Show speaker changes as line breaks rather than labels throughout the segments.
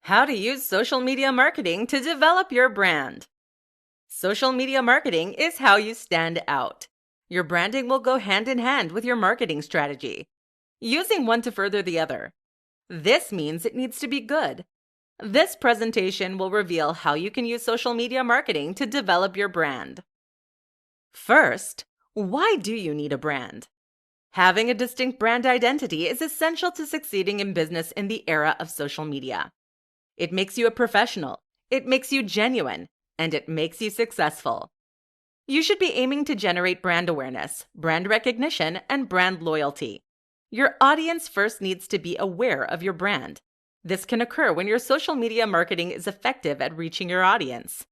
How to use social media marketing to develop your brand. Social media marketing is how you stand out. Your branding will go hand in hand with your marketing strategy, using one to further the other. This means it needs to be good. This presentation will reveal how you can use social media marketing to develop your brand. First, why do you need a brand? Having a distinct brand identity is essential to succeeding in business in the era of social media. It makes you a professional, it makes you genuine, and it makes you successful. You should be aiming to generate brand awareness, brand recognition, and brand loyalty. Your audience first needs to be aware of your brand. This can occur when your social media marketing is effective at reaching your audience.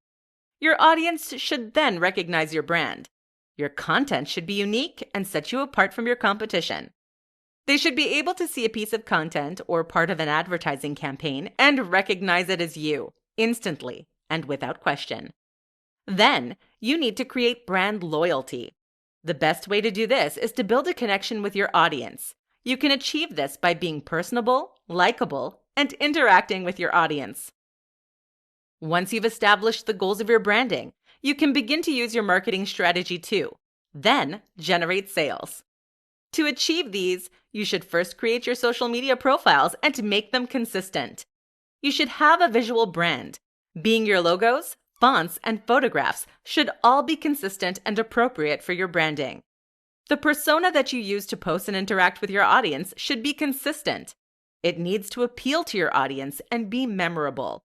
Your audience should then recognize your brand. Your content should be unique and set you apart from your competition. They should be able to see a piece of content or part of an advertising campaign and recognize it as you, instantly and without question. Then, you need to create brand loyalty. The best way to do this is to build a connection with your audience. You can achieve this by being personable, likable, and interacting with your audience. Once you've established the goals of your branding, you can begin to use your marketing strategy too. Then, generate sales. To achieve these, you should first create your social media profiles and make them consistent. You should have a visual brand, being your logos, fonts, and photographs should all be consistent and appropriate for your branding. The persona that you use to post and interact with your audience should be consistent. It needs to appeal to your audience and be memorable.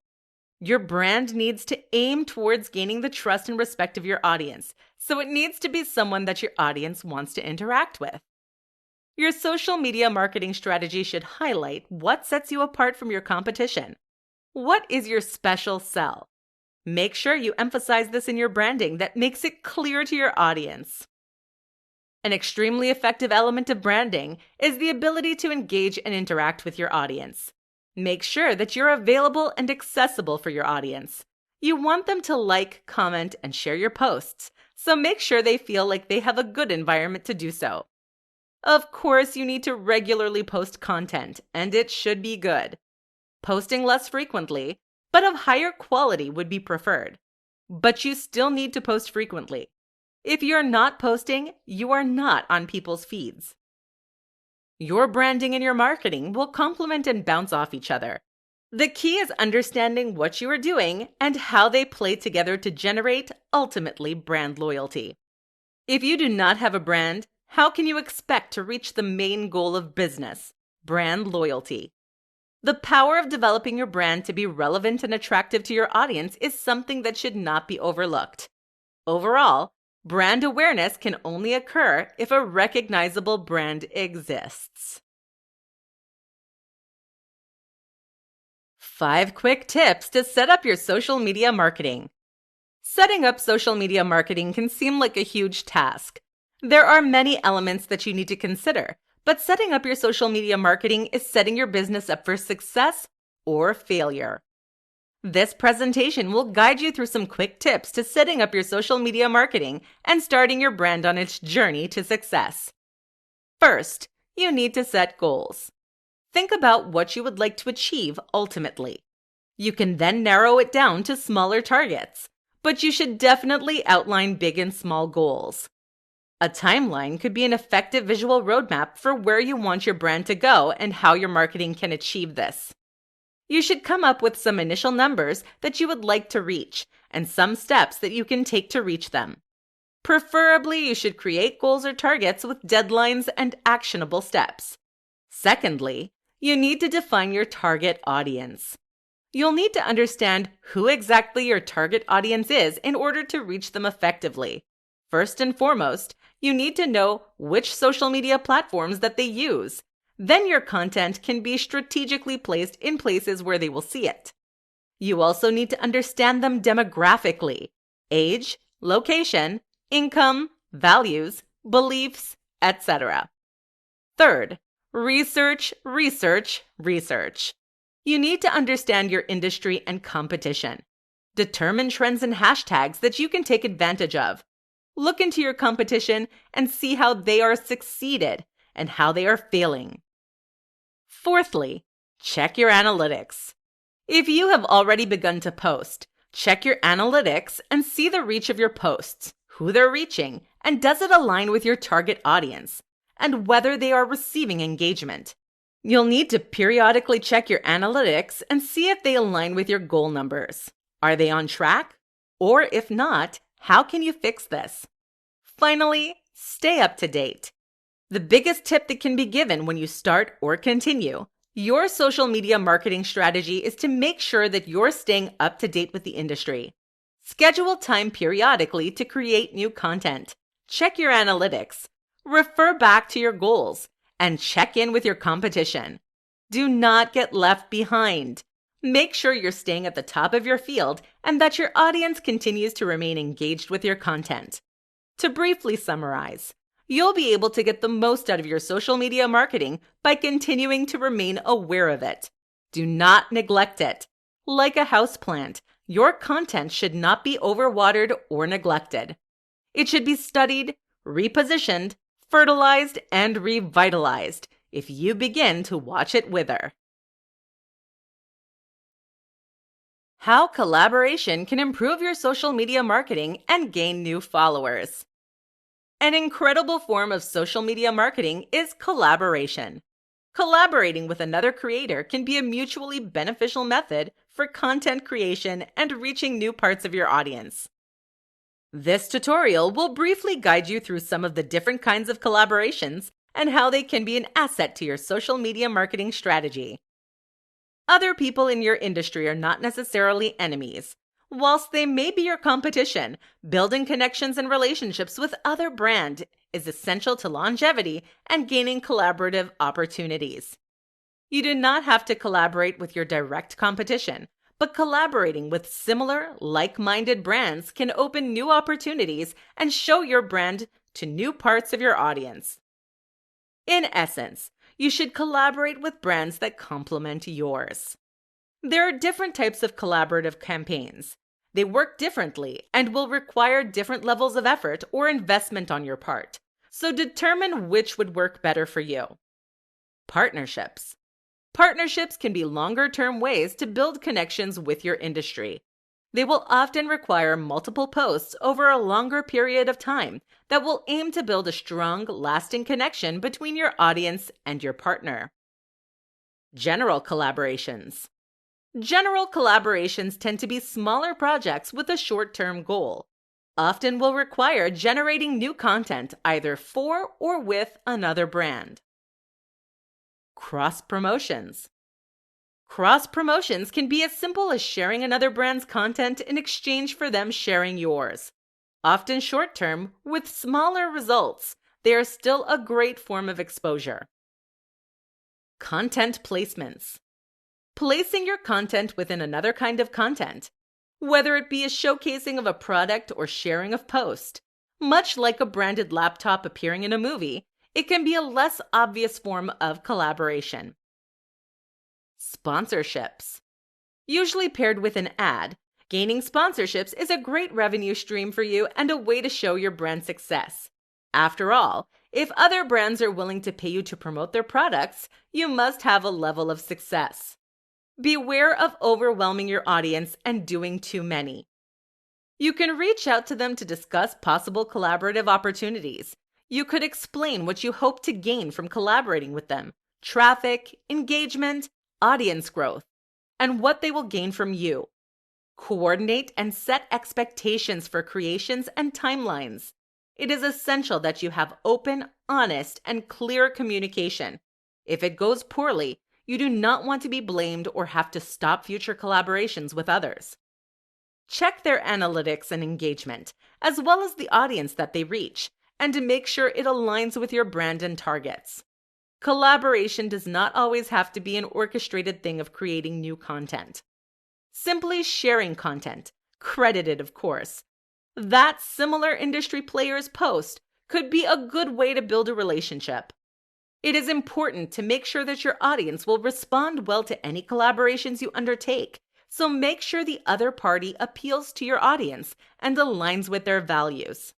Your brand needs to aim towards gaining the trust and respect of your audience, so it needs to be someone that your audience wants to interact with. Your social media marketing strategy should highlight what sets you apart from your competition. What is your special sell? Make sure you emphasize this in your branding that makes it clear to your audience. An extremely effective element of branding is the ability to engage and interact with your audience. Make sure that you're available and accessible for your audience. You want them to like, comment, and share your posts, so make sure they feel like they have a good environment to do so. Of course, you need to regularly post content, and it should be good. Posting less frequently, but of higher quality would be preferred. But you still need to post frequently. If you're not posting, you are not on people's feeds. Your branding and your marketing will complement and bounce off each other. The key is understanding what you are doing and how they play together to generate, ultimately, brand loyalty. If you do not have a brand, how can you expect to reach the main goal of business, brand loyalty? The power of developing your brand to be relevant and attractive to your audience is something that should not be overlooked. Overall, brand awareness can only occur if a recognizable brand exists. 5 quick tips to set up your social media marketing. Setting up social media marketing can seem like a huge task. There are many elements that you need to consider, but setting up your social media marketing is setting your business up for success or failure. This presentation will guide you through some quick tips to setting up your social media marketing and starting your brand on its journey to success. First, you need to set goals. Think about what you would like to achieve ultimately. You can then narrow it down to smaller targets, but you should definitely outline big and small goals. A timeline could be an effective visual roadmap for where you want your brand to go and how your marketing can achieve this. You should come up with some initial numbers that you would like to reach and some steps that you can take to reach them. Preferably, you should create goals or targets with deadlines and actionable steps. Secondly, you need to define your target audience. You'll need to understand who exactly your target audience is in order to reach them effectively. First and foremost, you need to know which social media platforms that they use. Then your content can be strategically placed in places where they will see it. You also need to understand them demographically: age, location, income, values, beliefs, etc. Third, research, research, research. You need to understand your industry and competition. Determine trends and hashtags that you can take advantage of. Look into your competition and see how they are succeeded and how they are failing. Fourthly, check your analytics. If you have already begun to post, check your analytics and see the reach of your posts, who they're reaching, and does it align with your target audience, and whether they are receiving engagement. You'll need to periodically check your analytics and see if they align with your goal numbers. Are they on track? Or if not, how can you fix this? Finally, stay up to date. The biggest tip that can be given when you start or continue your social media marketing strategy is to make sure that you're staying up to date with the industry. Schedule time periodically to create new content. Check your analytics. Refer back to your goals and check in with your competition. Do not get left behind. Make sure you're staying at the top of your field and that your audience continues to remain engaged with your content. To briefly summarize, you'll be able to get the most out of your social media marketing by continuing to remain aware of it. Do not neglect it. Like a houseplant, your content should not be overwatered or neglected. It should be studied, repositioned, fertilized, and revitalized if you begin to watch it wither. How collaboration can improve your social media marketing and gain new followers. An incredible form of social media marketing is collaboration. Collaborating with another creator can be a mutually beneficial method for content creation and reaching new parts of your audience. This tutorial will briefly guide you through some of the different kinds of collaborations and how they can be an asset to your social media marketing strategy. Other people in your industry are not necessarily enemies. Whilst they may be your competition, building connections and relationships with other brands is essential to longevity and gaining collaborative opportunities. You do not have to collaborate with your direct competition, but collaborating with similar, like-minded brands can open new opportunities and show your brand to new parts of your audience. In essence, you should collaborate with brands that complement yours. There are different types of collaborative campaigns. They work differently and will require different levels of effort or investment on your part, so determine which would work better for you. Partnerships. Partnerships can be longer-term ways to build connections with your industry. They will often require multiple posts over a longer period of time that will aim to build a strong, lasting connection between your audience and your partner. General collaborations. General collaborations tend to be smaller projects with a short-term goal. Often will require generating new content either for or with another brand. Cross-promotions. Cross-promotions can be as simple as sharing another brand's content in exchange for them sharing yours. Often short-term, with smaller results, they are still a great form of exposure. Content placements. Placing your content within another kind of content, whether it be a showcasing of a product or sharing of post. Much like a branded laptop appearing in a movie, it can be a less obvious form of collaboration. Sponsorships. Usually paired with an ad, gaining sponsorships is a great revenue stream for you and a way to show your brand success. After all, if other brands are willing to pay you to promote their products, you must have a level of success. Beware of overwhelming your audience and doing too many. You can reach out to them to discuss possible collaborative opportunities. You could explain what you hope to gain from collaborating with them, traffic, engagement, audience growth, and what they will gain from you. Coordinate and set expectations for creations and timelines. It is essential that you have open, honest, and clear communication. If it goes poorly, you do not want to be blamed or have to stop future collaborations with others. Check their analytics and engagement, as well as the audience that they reach, and to make sure it aligns with your brand and targets. Collaboration does not always have to be an orchestrated thing of creating new content. Simply sharing content, credited of course, that similar industry players post could be a good way to build a relationship. It is important to make sure that your audience will respond well to any collaborations you undertake, so make sure the other party appeals to your audience and aligns with their values.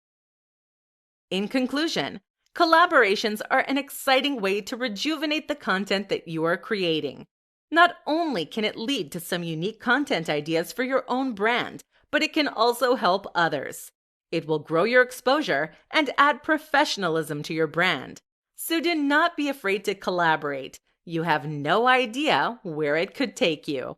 In conclusion, collaborations are an exciting way to rejuvenate the content that you are creating. Not only can it lead to some unique content ideas for your own brand, but it can also help others. It will grow your exposure and add professionalism to your brand. So do not be afraid to collaborate. You have no idea where it could take you.